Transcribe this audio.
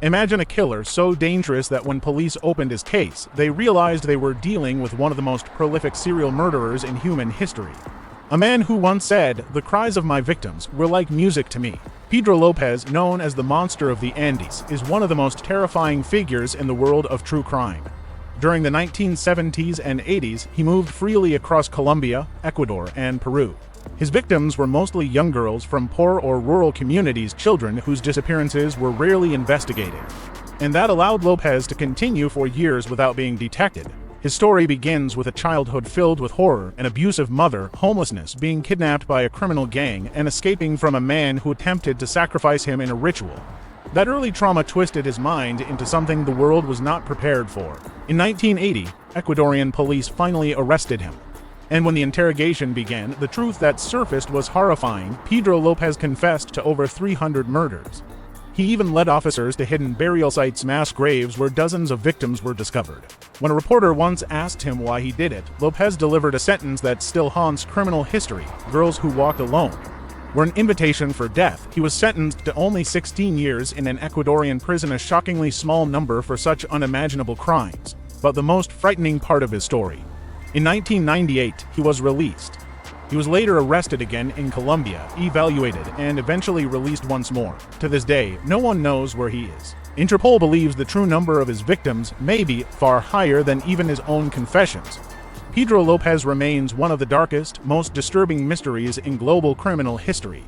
Imagine a killer so dangerous that when police opened his case, they realized they were dealing with one of the most prolific serial murderers in human history. A man who once said, "The cries of my victims were like music to me." Pedro Lopez, known as the Monster of the Andes, is one of the most terrifying figures in the world of true crime. During the 1970s and 80s, he moved freely across Colombia, Ecuador, and Peru. His victims were mostly young girls from poor or rural communities, children whose disappearances were rarely investigated. And that allowed Lopez to continue for years without being detected. His story begins with a childhood filled with horror, an abusive mother, homelessness, being kidnapped by a criminal gang, and escaping from a man who attempted to sacrifice him in a ritual. That early trauma twisted his mind into something the world was not prepared for. In 1980, Ecuadorian police finally arrested him. And when the interrogation began, the truth that surfaced was horrifying. Pedro Lopez confessed to over 300 murders. He even led officers to hidden burial sites, mass graves where dozens of victims were discovered. When a reporter once asked him why he did it, Lopez delivered a sentence that still haunts criminal history: "Girls who walked alone" were an invitation for death. He was sentenced to only 16 years in an Ecuadorian prison, a shockingly small number for such unimaginable crimes. But the most frightening part of his story: in 1998, he was released. He was later arrested again in Colombia, evaluated, and eventually released once more. To this day, no one knows where he is. Interpol believes the true number of his victims may be far higher than even his own confessions. Pedro Lopez remains one of the darkest, most disturbing mysteries in global criminal history.